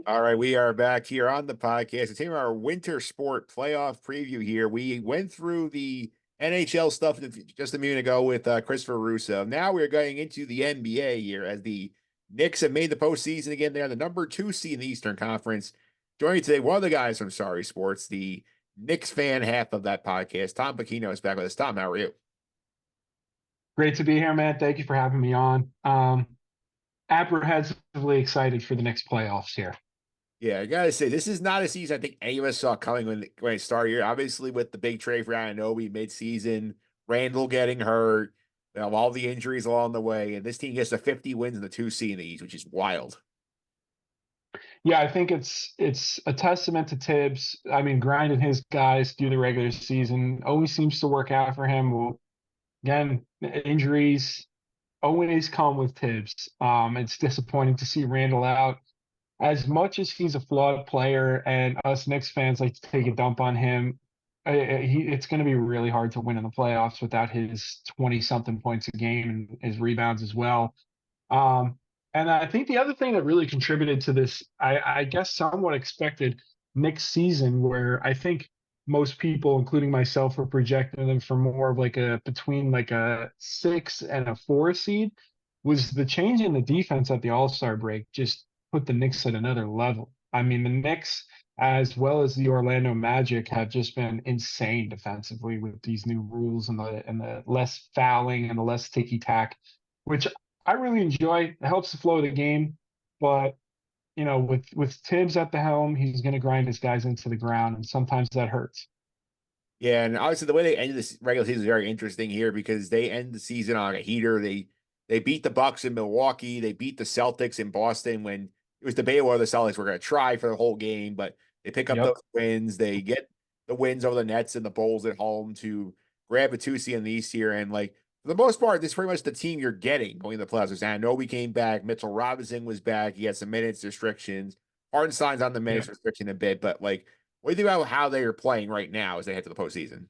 All right, we are back here on the podcast. Continuing our winter sport playoff preview here. We went through the NHL stuff just a minute ago with Christopher Russo. Now we're going into the NBA here as the Knicks have made the postseason again. They're the number 2 seed in the Eastern Conference. Joining me today, one of the guys from Sorry Sports, the Knicks fan half of that podcast. Tom Bocchino is back with us. Tom, how are you? Great to be here, man. Thank you for having me on. Apprehensively excited for the next playoffs here. Yeah, I gotta say, this is not a season I think any of us saw coming when it started here. Obviously, with the big trade for Anunoby mid-season, Randall getting hurt, all the injuries along the way, and this team gets to 50 wins in the 2 seed in the East, which is wild. Yeah, I think it's a testament to Tibbs. I mean, grinding his guys through the regular season always seems to work out for him. Well, again, injuries always come with Tibbs. It's disappointing to see Randall out. As much as he's a flawed player and us Knicks fans like to take a dump on him, it's going to be really hard to win in the playoffs without his 20-something points a game and his rebounds as well. Um, and I think the other thing that really contributed to this, I guess, somewhat expected Knicks season, where I think most people, including myself, were projecting them for more of like a between like a 6 and a 4 seed, was the change in the defense at the All-Star break just put the Knicks at another level. I mean, the Knicks, as well as the Orlando Magic, have just been insane defensively with these new rules and the less fouling and the less ticky tack, which I really enjoy. It helps the flow of the game, but with Tibbs at the helm, he's going to grind his guys into the ground, and sometimes that hurts. Yeah, and obviously the way they ended this regular season is very interesting here because they end the season on a heater. They beat the Bucks in Milwaukee. They beat the Celtics in Boston when it was debatable whether the Celtics were going to try for the whole game, but they pick up Yep. those wins. They get the wins over the Nets and the Bulls at home to grab a 2 seed in the East here. And like for the most part, this is pretty much the team you're getting going to the playoffs. Anunoby came back. Mitchell Robinson was back. He had some minutes restrictions. Hartenstein's on the Yeah. minutes restriction a bit, but like what do you think about how they are playing right now as they head to the postseason?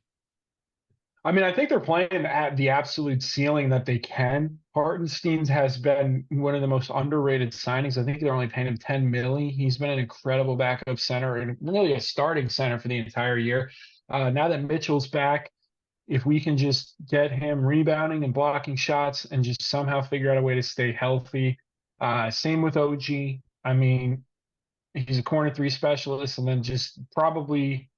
I mean, I think they're playing at the absolute ceiling that they can. Hartenstein has been one of the most underrated signings. I think they're only paying him 10 milli. He's been an incredible backup center and really a starting center for the entire year. Now that Mitchell's back, if we can just get him rebounding and blocking shots and just somehow figure out a way to stay healthy. Same with OG. I mean, he's a corner three specialist, and then just probably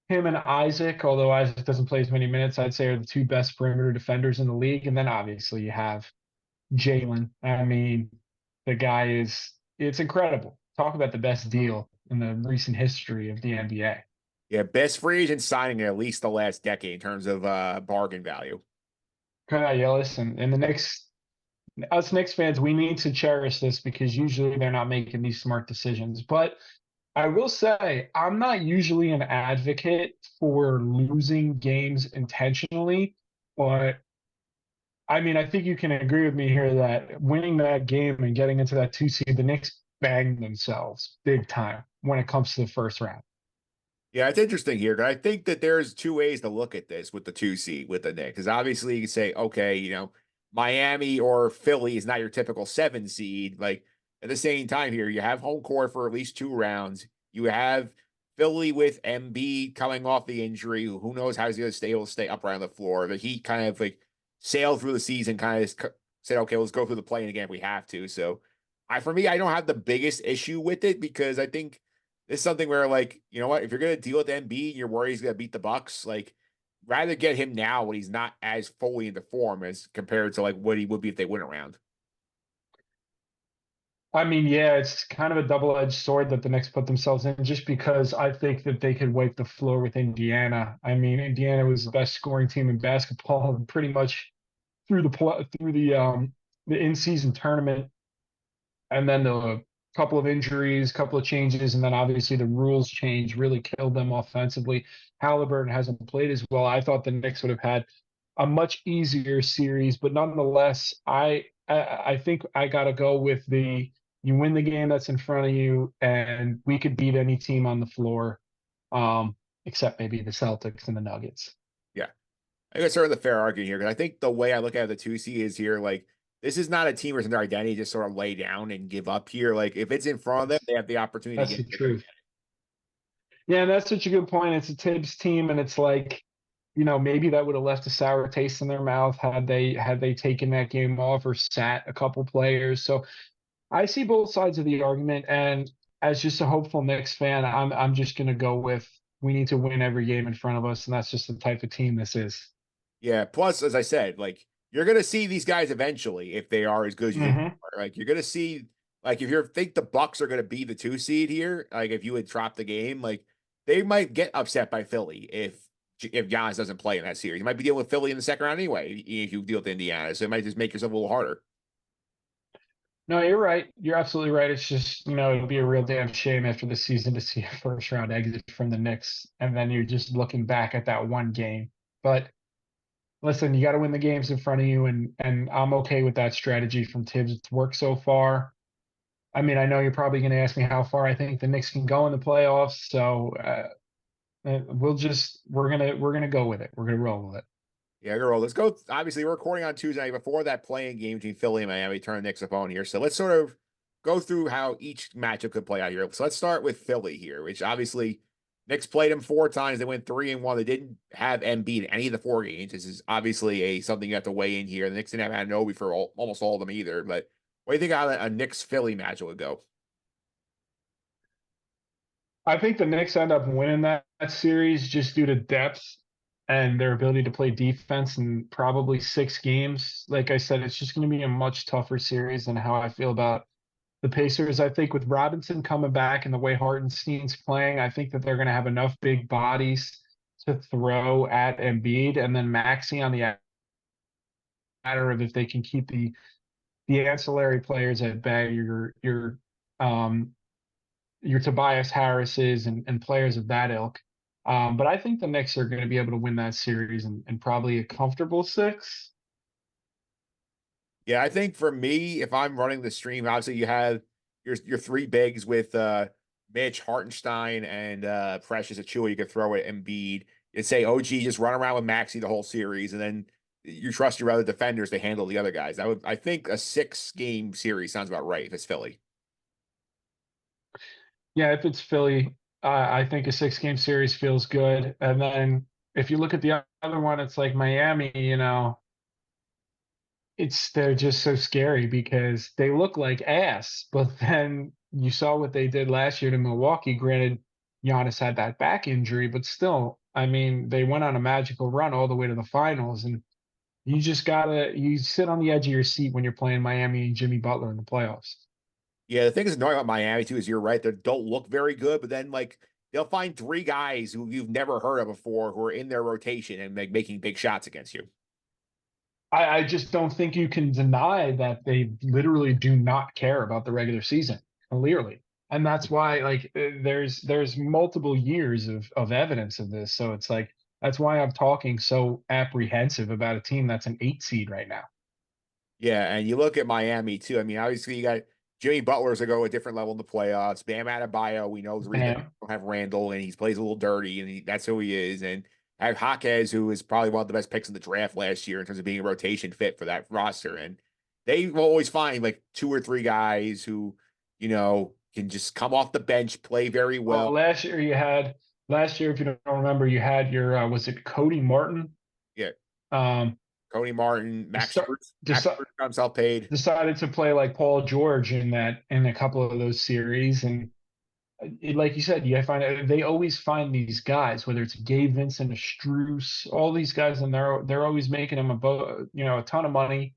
him and Isaac, although Isaac doesn't play as many minutes, I'd say are the two best perimeter defenders in the league. And then obviously you have Jalen. I mean, the guy it's incredible. Talk about the best deal in the recent history of the NBA. Yeah, best free agent signing in at least the last decade in terms of bargain value. Yeah, listen, and us Knicks fans, we need to cherish this because usually they're not making these smart decisions. But I will say, I'm not usually an advocate for losing games intentionally, but I mean, I think you can agree with me here that winning that game and getting into that 2 seed, the Knicks banged themselves big time when it comes to the first round. Yeah, it's interesting here. I think that there's two ways to look at this with the 2 seed with the Knicks. Because obviously you can say, okay, Miami or Philly is not your typical 7 seed. Like at the same time here, you have home court for at least 2 rounds. You have Philly with MB coming off the injury. Who knows how he's going to stay able to stay upright on the floor. But he kind of like sailed through the season, kind of said, okay, let's go through the play again if we have to. So for me, I don't have the biggest issue with it because I think this is something where, like, you know what? If you're going to deal with MB and you're worried he's going to beat the Bucks, like, rather get him now when he's not as fully into form as compared to like what he would be if they went around. I mean, yeah, it's kind of a double-edged sword that the Knicks put themselves in just because I think that they could wipe the floor with Indiana. I mean, Indiana was the best scoring team in basketball pretty much through the in-season tournament, and then the couple of injuries, couple of changes, and then obviously the rules change really killed them offensively. Halliburton hasn't played as well. I thought the Knicks would have had a much easier series, but nonetheless, I think I got to go with the you win the game that's in front of you, and we could beat any team on the floor, except maybe the Celtics and the Nuggets. Yeah. I guess sort of the fair argument here because I think the way I look at the 2 seed is here, like this is not a team where their identity just sort of lay down and give up here. Like if it's in front of them, they have the opportunity to That's get the it. They're going to truth. Yeah, and that's such a good point. It's a Tibbs team, and it's like, maybe that would have left a sour taste in their mouth had they taken that game off or sat a couple players. So I see both sides of the argument, and as just a hopeful Knicks fan, I'm just gonna go with we need to win every game in front of us, and that's just the type of team this is. Yeah. Plus, as I said, like you're gonna see these guys eventually if they are as good as you think they Hmm. are. Like you're gonna see, like if you think the Bucks are gonna be the 2 seed here, like if you would drop the game, like they might get upset by Philly if Giannis doesn't play in that series. You might be dealing with Philly in the second round anyway if you deal with Indiana. So it might just make yourself a little harder. No, you're right. You're absolutely right. It's just, it'll be a real damn shame after the season to see a first round exit from the Knicks, and then you're just looking back at that one game. But listen, you got to win the games in front of you, and I'm okay with that strategy from Tibbs. It's worked so far. I mean, I know you're probably going to ask me how far I think the Knicks can go in the playoffs, so we're gonna go with it. We're gonna roll with it. Yeah, girl. Let's go. Obviously, we're recording on Tuesday night before that playing game between Philly and Miami turn Knicks opponent here. So let's sort of go through how each matchup could play out here. So let's start with Philly here, which obviously Knicks played them 4 times. They went 3-1. They didn't have Embiid in any of the 4 games. This is obviously a something you have to weigh in here. The Knicks didn't have Anunoby for almost all of them either. But what do you think how a Knicks Philly matchup would go? I think the Knicks end up winning that series just due to depth and their ability to play defense in probably 6 games. Like I said, it's just going to be a much tougher series than how I feel about the Pacers. I think with Robinson coming back and the way Hartenstein's playing, I think that they're going to have enough big bodies to throw at Embiid, and then Maxey on the matter of if they can keep the ancillary players at bay, um, your Tobias Harris's and players of that ilk. But I think the Knicks are going to be able to win that series and probably a comfortable 6. Yeah, I think for me, if I'm running the stream, obviously you have your three bigs with Mitch, Hartenstein, and Precious Achua. You could throw at Embiid. You'd say OG just run around with Maxey the whole series, and then you trust your other defenders to handle the other guys. I think a 6 game series sounds about right if it's Philly. Yeah, if it's Philly, I think a 6 game series feels good. And then if you look at the other one, it's like Miami, they're just so scary because they look like ass. But then you saw what they did last year to Milwaukee. Granted, Giannis had that back injury, but still, I mean, they went on a magical run all the way to the finals. And you sit on the edge of your seat when you're playing Miami and Jimmy Butler in the playoffs. Yeah, the thing that's annoying about Miami too is you're right, they don't look very good, but then like they'll find 3 guys who you've never heard of before who are in their rotation and like making big shots against you. I just don't think you can deny that they literally do not care about the regular season, clearly. And that's why, like, there's multiple years of evidence of this. So it's like that's why I'm talking so apprehensive about a team that's an 8 seed right now. Yeah, and you look at Miami too. I mean, obviously you got Jimmy Butler's to go a different level in the playoffs. Bam Adebayo, we know the reason they Bam. don't have Randall, and he plays a little dirty, and that's who he is. And I have Jaquez, who is probably one of the best picks in the draft last year in terms of being a rotation fit for that roster. And they will always find like 2 or 3 guys who, can just come off the bench, play very Well, well. last year, if you don't remember, you had your was it Cody Martin? Yeah, Um, Cody Martin, Max start, Strus, Max Strus got himself paid. decided to play like Paul George in a couple of those series, and like you said, you find they always find these guys, whether it's Gabe Vincent, a Struess, all these guys, and they're always making them a ton of money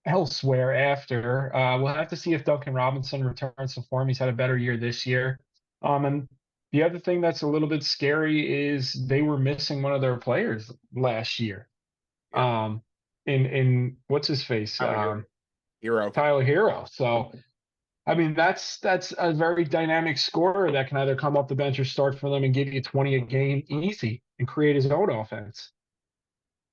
elsewhere after. We'll have to see if Duncan Robinson returns to form. He's had a better year this year. And the other thing that's a little bit scary is they were missing one of their players last year. Yeah, In what's his face, Tyler Hero. Tyler Hero. So I mean, that's a very dynamic scorer that can either come off the bench or start for them and give you 20 a game easy and create his own offense.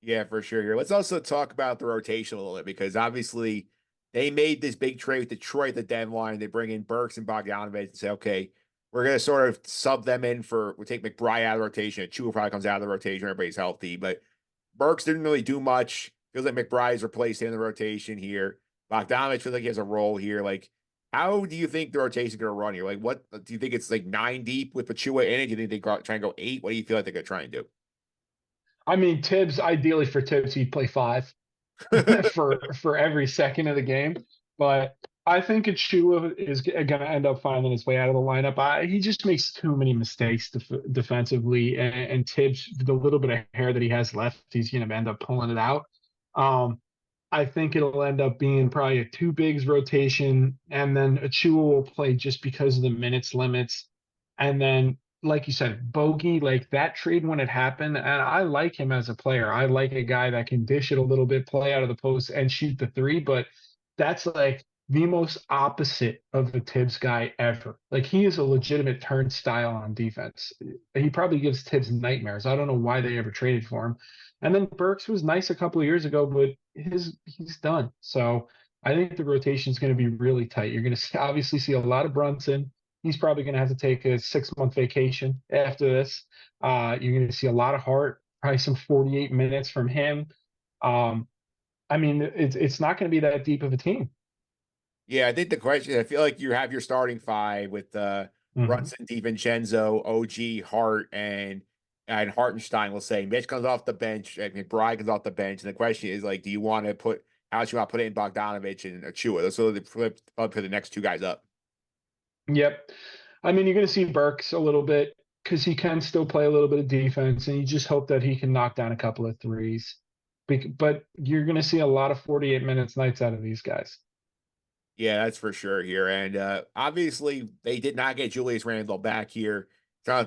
Yeah, for sure. Here, let's also talk about the rotation a little bit because obviously they made this big trade with Detroit at the deadline. They bring in Burks and Bogdanovich and say, okay, we're going to sort of sub them in we'll take McBride out of the rotation. Chu probably comes out of the rotation. Everybody's healthy, but Burks didn't really do much. Feels like McBride's replaced him in the rotation here. Bogdanovich feels like he has a role here. Like, how do you think the rotation is going to run here? Like, what do you think it's like 9 deep with Pachua in it? Do you think they try and go 8? What do you feel like they're going to try and do? I mean, Tibbs, ideally for Tibbs, he'd play five for every second of the game. But I think Achua is going to end up finding his way out of the lineup. He just makes too many mistakes defensively, and Tibbs, the little bit of hair that he has left, he's going to end up pulling it out. Um, I think it'll end up being probably a two bigs rotation, and then Achua will play just because of the minutes limits. And then, like you said, Bogey, like that trade when it happened, and I like him as a player. I like a guy that can dish it a little bit, play out of the post, and shoot the three. But that's like the most opposite of the Tibbs guy ever. Like he is a legitimate turnstile on defense. He probably gives Tibbs nightmares. I don't know why they ever traded for him. And then Burks was nice a couple of years ago, but he's done. So I think the rotation is going to be really tight. You're going to obviously see a lot of Brunson. He's probably going to have to take a 6 month vacation after this. You're going to see a lot of Hart, probably some 48 minutes from him. Um, I mean, it's not going to be that deep of a team. Yeah, I think the question, I feel like you have your starting five with Hmm. Brunson, DiVincenzo, OG, Hart, and Hartenstein. Will say Mitch comes off the bench, I mean, McBride comes off the bench, and the question is like, do you want to put how much you want to put in Bogdanovich and Achua? Those are the flip up for the next two guys up. Yep. I mean, you're going to see Burks a little bit because he can still play a little bit of defense, and you just hope that he can knock down a couple of threes. But you're going to see a lot of 48 minutes nights out of these guys. Yeah, that's for sure here. And obviously, they did not get Julius Randle back here.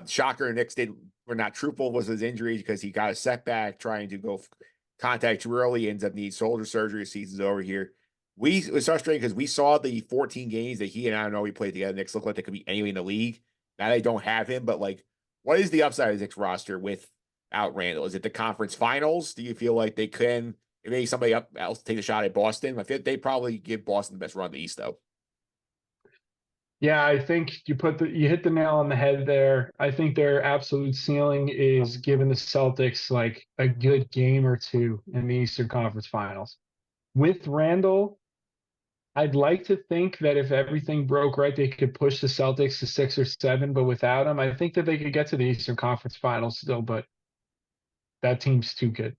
Shocker, Knicks were not truthful was his injury because he got a setback trying to go contact too early, ends up needing shoulder surgery. Season's over here. It was frustrating because we saw the 14 games that he and I know we played together. Knicks look like they could be anywhere in the league. Now they don't have him, but like, what is the upside of the Knicks roster without Randall? Is it the conference finals? Do you feel like they can? Maybe somebody else take a shot at Boston. I feel they probably give Boston the best run in the East, though. Yeah, I think you hit the nail on the head there. I think their absolute ceiling is giving the Celtics like a good game or two in the Eastern Conference Finals. With Randall, I'd like to think that if everything broke right, they could push the Celtics to 6 or 7. But without him, I think that they could get to the Eastern Conference Finals still. But that team's too good.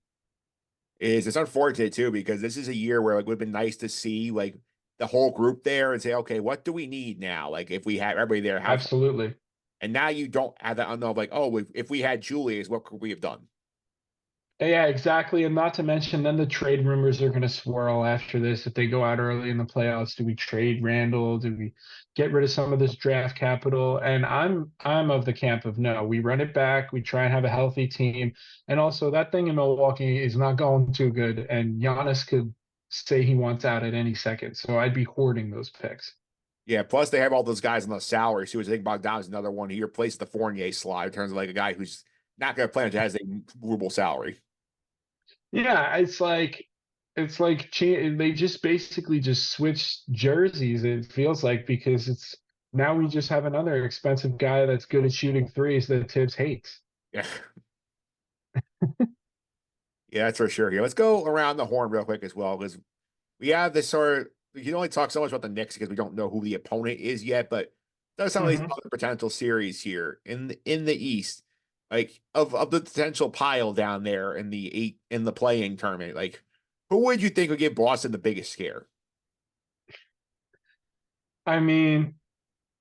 It's unfortunate too because this is a year where like would have been nice to see like the whole group there and say, okay, what do we need now? Like if we have everybody there, how? Absolutely. And now you don't have that unknown of like, oh, if we had Julius, what could we have done? Yeah, exactly. And not to mention, then the trade rumors are going to swirl after this. If they go out early in the playoffs, do we trade Randall? Do we get rid of some of this draft capital? And I'm of the camp of no. We run it back. We try and have a healthy team. And also, that thing in Milwaukee is not going too good. And Giannis could say he wants out at any second. So I'd be hoarding those picks. Yeah. Plus they have all those guys on the salary too. Which I think Bogdan is another one. He replaced the Fournier slot in terms of like a guy who's not going to play until has a ruble salary. Yeah, they just basically just switched jerseys. It feels like because it's now we just have another expensive guy that's good at shooting threes that Tibbs hates. Yeah. Yeah, that's for sure. Here, let's go around the horn real quick as well because we have this sort of we can only talk so much about the Knicks because we don't know who the opponent is yet, but there's some of these Hmm. other potential series here in the East, like of the potential pile down there in the eight in the playing tournament. Like, who would you think would give Boston the biggest scare? I mean,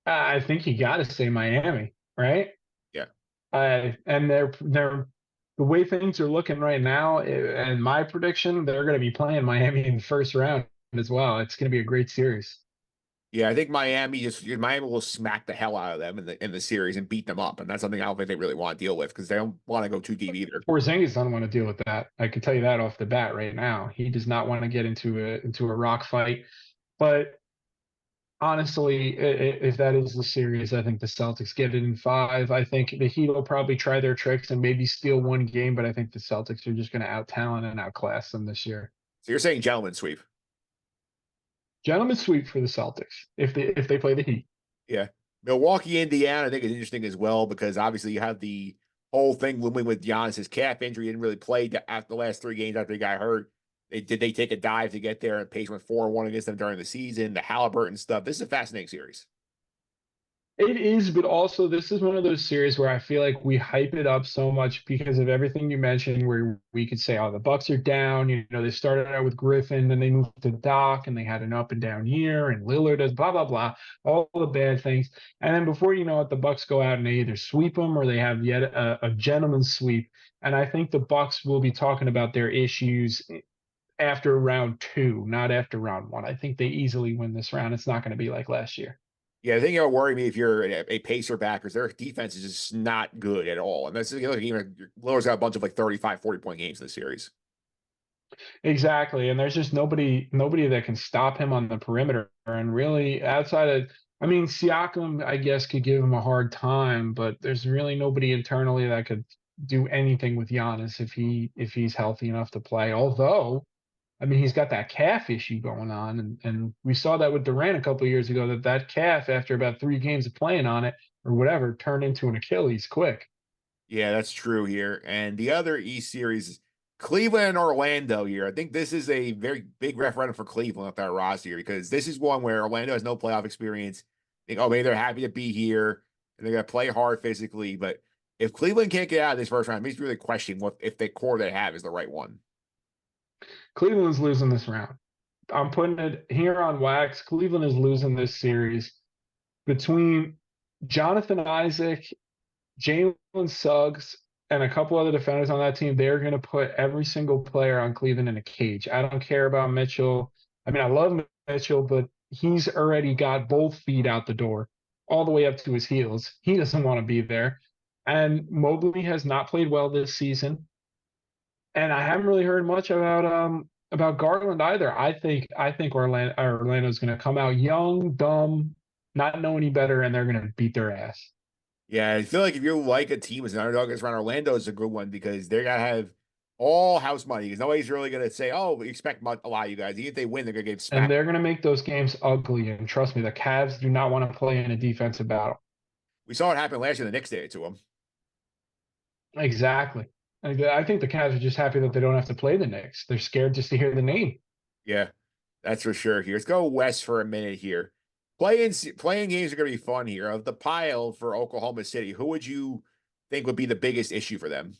I think you got to say Miami, right? Yeah, And they're the way things are looking right now, and my prediction, they're going to be playing Miami in the first round as well. It's going to be a great series. yeah. I think Miami will smack the hell out of them in the series and beat them up, and that's something I don't think they really want to deal with because they don't want to go too deep either. Porzingis doesn't want to deal with that. I can tell you that off the bat right now. He does not want to get into a rock fight. But honestly, if that is the series, I think the Celtics get it in five. I think the Heat will probably try their tricks and maybe steal one game, but I think the Celtics are just going to out talent and outclass them this year. So you're saying gentlemen sweep? Gentlemen sweep for the Celtics if they play the Heat. Yeah. Milwaukee, Indiana, I think is interesting as well because obviously you have the whole thing looming with Giannis's calf injury. He didn't really play after the last 3 games after he got hurt. They take a dive to get there and Pace went 4-1 against them during the season, the Halliburton stuff. This is a fascinating series. It is, but also this is one of those series where I feel like we hype it up so much because of everything you mentioned, where we could say, "Oh, the Bucks are down." You know, they started out with Griffin, then they moved to Doc, and they had an up and down year, and Lillard does blah blah blah, all the bad things, and then before you know it, the Bucks go out and they either sweep them or they have yet a gentleman's sweep. And I think the Bucks will be talking about their issues after round two, not after round one. I think they easily win this round. It's not going to be like last year. Yeah, the thing that would worry me if you're a Pacer backers, their defense is just not good at all. And this is like even Lillard's got a bunch of like 35, 40 point games in the series. Exactly. And there's just nobody that can stop him on the perimeter. And really outside of I mean, Siakam, I guess, could give him a hard time, but there's really nobody internally that could do anything with Giannis if he's healthy enough to play. Although, I mean, he's got that calf issue going on, and we saw that with Durant a couple of years ago, that calf, after about 3 games of playing on it or whatever, turned into an Achilles quick. Yeah, that's true here. And the other East series is Cleveland and Orlando here. I think this is a very big referendum for Cleveland with that roster here because this is one where Orlando has no playoff experience. Think, oh, maybe they're happy to be here and they're going to play hard physically. But if Cleveland can't get out of this first round, it makes me really question what if the core they have is the right one. Cleveland's losing this round. I'm putting it here on wax. Cleveland is losing this series between Jonathan Isaac, Jalen Suggs, and a couple other defenders on that team. They're going to put every single player on Cleveland in a cage. I don't care about Mitchell. I mean, I love Mitchell, but he's already got both feet out the door, all the way up to his heels. He doesn't want to be there. And Mobley has not played well this season. And I haven't really heard much about Garland either. I think Orlando's going to come out young, dumb, not know any better, and they're going to beat their ass. Yeah, I feel like if you like a team as an underdog as around Orlando is a good one because they're gonna have all house money because nobody's really gonna say, "Oh, we expect a lot of you guys." Even if they win, they're gonna get And smacked. they're going to make those games ugly. And trust me, the Cavs do not want to play in a defensive battle. We saw it happen last year. The Knicks did it to them. Exactly. I think the Cavs are just happy that they don't have to play the Knicks. They're scared just to hear the name. Yeah, that's for sure. Here, let's go west for a minute. Here, playing games are gonna be fun here. Of the pile for Oklahoma City, who would you think would be the biggest issue for them?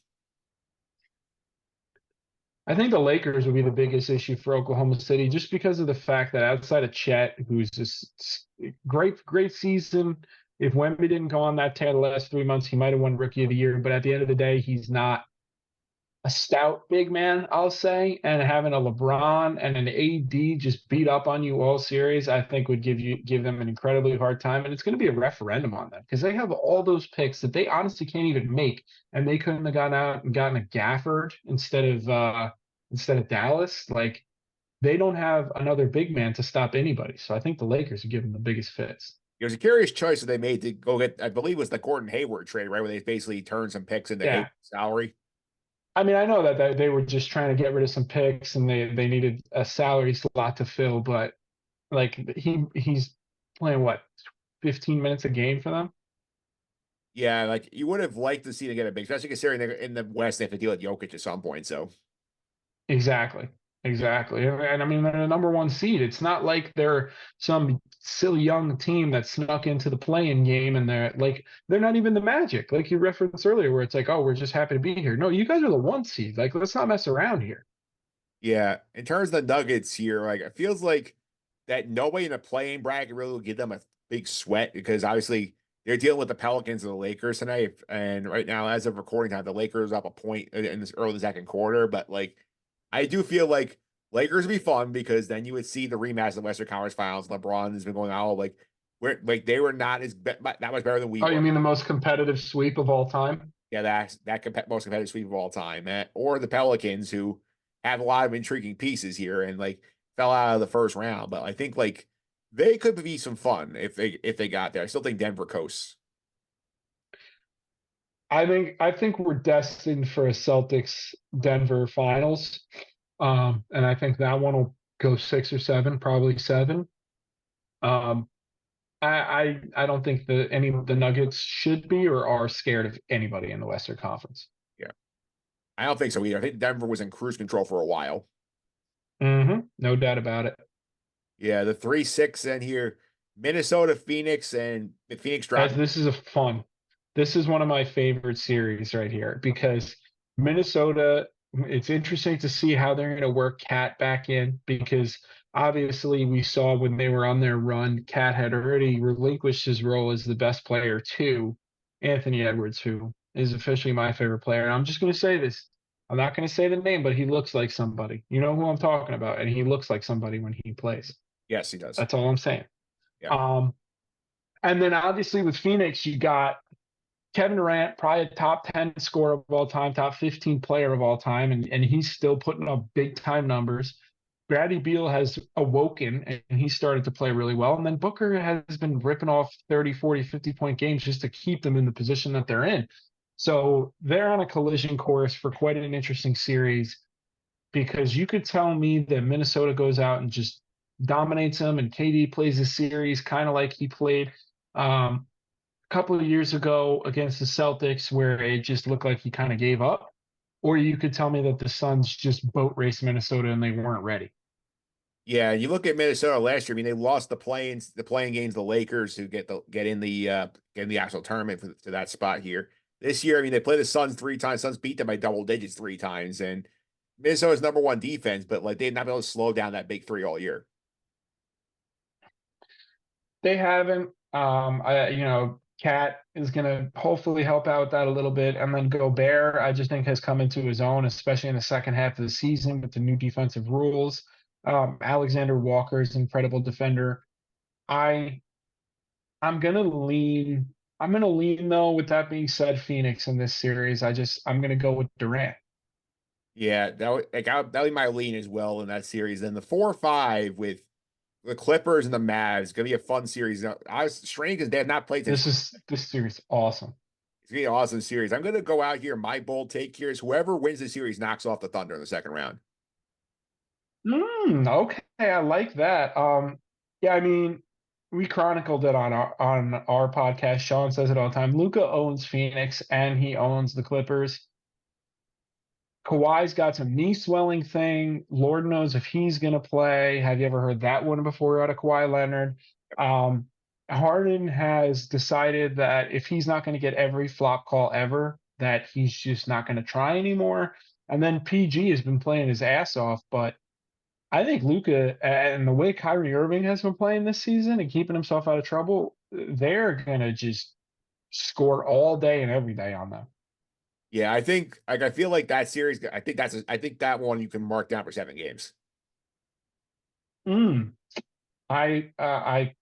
I think the Lakers would be the biggest issue for Oklahoma City just because of the fact that outside of Chet, who's just great season. If Wemby didn't go on that tear the last 3 months, he might have won Rookie of the Year. But at the end of the day, he's not a stout big man, I'll say, and having a LeBron and an AD just beat up on you all series, I think would give them an incredibly hard time, and it's going to be a referendum on them because they have all those picks that they honestly can't even make, and they couldn't have gone out and gotten a Gafford instead of Dallas. Like they don't have another big man to stop anybody, so I think the Lakers are giving the biggest fits. It was a curious choice that they made to go get, I believe, it was the Gordon Hayward trade, right, where they basically turned some picks into Yeah, Hayward salary. I mean, I know that they were just trying to get rid of some picks and they needed a salary slot to fill, but like he's playing what 15 minutes a game for them. Yeah, like you would have liked to see them get a big, especially considering they're in the West, they have to deal with Jokic at some point. So Exactly. Exactly. And I mean, they're the number one seed. It's not like they're some silly young team that snuck into the playing game and they're not even the Magic, like you referenced earlier, where it's like, oh, we're just happy to be here. No, you guys are the one seed. Like, let's not mess around here. yeah, in terms of the Nuggets here, like it feels like that nobody in the playing bracket really will give them a big sweat because obviously they're dealing with the Pelicans and the Lakers tonight. And right now, as of recording time, the Lakers are up a point in this early second quarter. But like, I do feel like Lakers would be fun because then you would see the rematch of the Western Conference Finals. LeBron has been going out like they were not that much better than we Oh, you were. mean the most competitive sweep of all time? Yeah, most competitive sweep of all time, or the Pelicans who have a lot of intriguing pieces here and like fell out of the first round. But I think like they could be some fun if they got there. I still think Denver coasts. I think we're destined for a Celtics Denver finals. And I think that one will go 6 or 7, probably 7. Um, I don't think that any of the Nuggets should be or are scared of anybody in the Western Conference. Yeah, I don't think so either. I think Denver was in cruise control for a while. No doubt about it. Yeah, the 3-6 in here. Minnesota, Phoenix, and Phoenix As dropping. this is a fun. This is one of my favorite series right here because Minnesota, it's interesting to see how they're going to work Cat back in because obviously we saw when they were on their run, Cat had already relinquished his role as the best player to Anthony Edwards, who is officially my favorite player. And I'm just going to say this. I'm not going to say the name, but he looks like somebody. You know who I'm talking about, and he looks like somebody when he plays. Yes, he does. That's all I'm saying. Yeah. Um, and then obviously with Phoenix, you got Kevin Durant, probably a top 10 scorer of all time, top 15 player of all time, and he's still putting up big time numbers. Bradley Beal has awoken and he started to play really well. And then Booker has been ripping off 30, 40, 50-point games just to keep them in the position that they're in. So they're on a collision course for quite an interesting series because you could tell me that Minnesota goes out and just dominates them and KD plays the series kind of like he played couple of years ago against the Celtics where it just looked like he kind of gave up, or you could tell me that the Suns just boat raced Minnesota and they weren't ready. Yeah, you look at Minnesota last year. I mean, they lost the playing games, the Lakers, who get in the actual tournament to that spot here. This year, I mean, they play the Suns 3 times. Suns beat them by double digits 3 times, and Minnesota's number one defense, but like they've not been able to slow down that big three all year. They haven't. Cat is going to hopefully help out with that a little bit, and then Gobert, I just think has come into his own, especially in the second half of the season with the new defensive rules. Alexander Walker is an incredible defender. I I'm gonna lean. I'm gonna lean though. With that being said, Phoenix in this series, I'm gonna go with Durant. Yeah, that'll be my lean as well in that series. Then the 4-5 with the Clippers and the Mavs gonna be a fun series. Now, I was strange because they have not played since. This series awesome. It's gonna be an awesome series. I'm gonna go out here. My bold take here is whoever wins the series knocks off the Thunder in the second round. Okay, I like that. Yeah, I mean, we chronicled it on our podcast. Sean says it all the time. Luca owns Phoenix and he owns the Clippers. Kawhi's got some knee swelling thing. Lord knows if he's going to play. Have you ever heard that one before out of Kawhi Leonard? Um, Harden has decided that if he's not going to get every flop call ever, that he's just not going to try anymore. And then PG has been playing his ass off, but I think Luca and the way Kyrie Irving has been playing this season and keeping himself out of trouble, they're going to just score all day and every day on them. Yeah, I think like I feel like that series. I think that one you can mark down for 7 games. Mm. I uh, I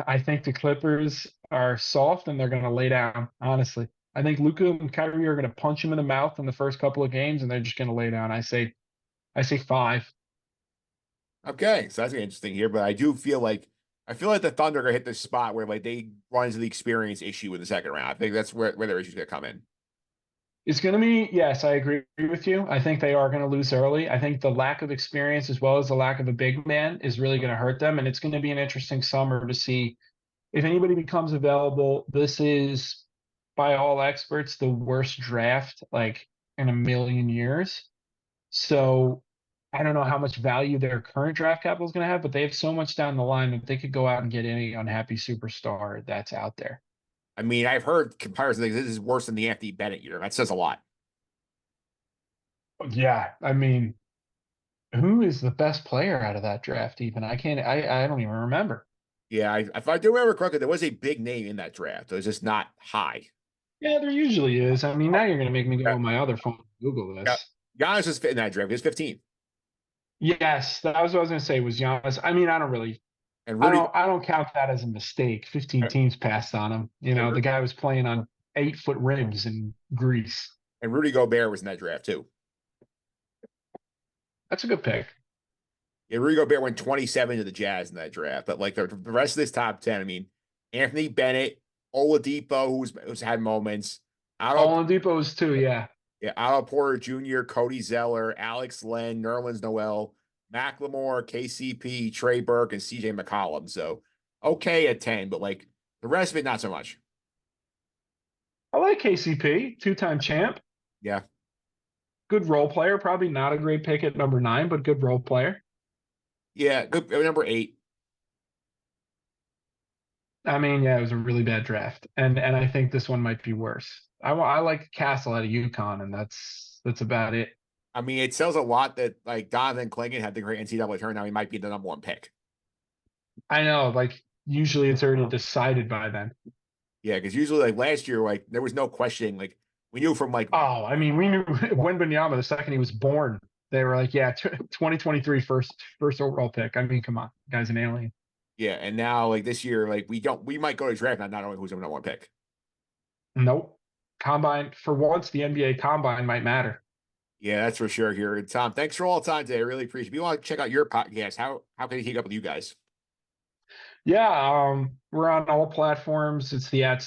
I think the Clippers are soft and they're going to lay down. Honestly, I think Luka and Kyrie are going to punch him in the mouth in the first couple of games, and they're just going to lay down. I say five. Okay, so that's gonna be interesting here. But I feel like the Thunder are gonna hit this spot where like they run into the experience issue in the second round. I think that's where their issues gonna come in. It's going to be yes, I agree with you. I think they are going to lose early. I think the lack of experience as well as the lack of a big man is really going to hurt them, and it's going to be an interesting summer to see if anybody becomes available. This is by all experts the worst draft like in a million years. So I don't know how much value their current draft capital is going to have, but they have so much down the line that they could go out and get any unhappy superstar that's out there. I mean, I've heard comparisons like this is worse than the Anthony Bennett year. That says a lot. Yeah, I mean, who is the best player out of that draft? Even I can't. I don't even remember. Yeah, if I do remember correctly, there was a big name in that draft. It was just not high. Yeah, there usually is. I mean, now you're going to make me go Yeah, on my other phone and Google yeah. this. Giannis was fit in that draft. He was 15, Yes, that was what I was going to say was Giannis. I mean, I don't really. and Rudy I don't count that as a mistake. 15 teams passed on him. You and, know, Ru- the guy was playing on 8-foot rims in Greece. and Rudy Gobert was in that draft too. That's a good pick. Yeah, Rudy Gobert went 27 to the Jazz in that draft. But like the rest of this top 10, I mean, Anthony Bennett, Oladipo, who's had moments. Otto, Oladipo's too, yeah. yeah, Otto Porter Jr., Cody Zeller, Alex Len, Nerlens Noel, Macklemore, KCP, Trey Burke, and CJ McCollum. So okay at 10, but like the rest of it, not so much. I like KCP, two-time champ. Yeah. Good role player. Probably not a great pick at number 9, but good role player. Yeah, good number 8. I mean, yeah, it was a really bad draft, and I think this one might be worse. I like Castle out of UConn, and that's about it. I mean, it tells a lot that like Donovan Clingan had the great NCAA tournament. Now he might be the number 1 pick. I know, like usually it's already decided by then. Yeah, because usually like last year, like there was no questioning. Like we knew from like Oh, I mean, we knew Wembanyama the second he was born. They were like, yeah, 2023 first overall pick. I mean, come on, guy's an alien. yeah, and now like this year, like we might go to draft not knowing who's the number 1 pick. Nope. Combine for once, the NBA combine might matter. Yeah, that's for sure here. And Tom, thanks for all the time today. I really appreciate it. If you want to check out your podcast, how can he keep up with you guys? Yeah, we're on all platforms. It's the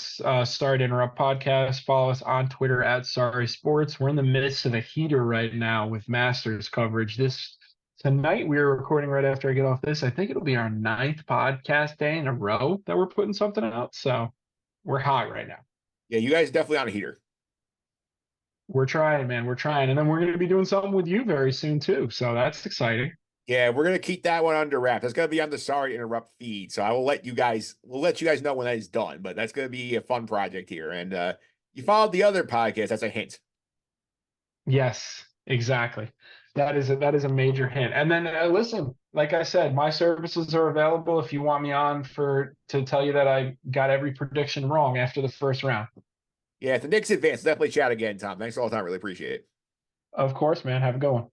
Start Interrupt podcast. Follow us on Twitter at Sorry Sports. We're in the midst of a heater right now with Masters coverage. This tonight we are recording right after I get off this. I think it'll be our ninth podcast day in a row that we're putting something out. So we're hot right now. Yeah, you guys definitely on a heater. We're trying, man. We're trying. And then we're going to be doing something with you very soon, too. So that's exciting. Yeah, we're gonna keep that one under wrap. That's gonna be on the Sorry to Interrupt feed. So I will we'll let you guys know when that is done. But that's gonna be a fun project here. And you followed the other podcast, that's a hint. Yes, exactly. That is a major hint. And then listen, like I said, my services are available if you want me on for to tell you that I got every prediction wrong after the first round. Yeah, if the Knicks advance, definitely chat again, Tom. Thanks for all the time. Really appreciate it. Of course, man. Have a good one.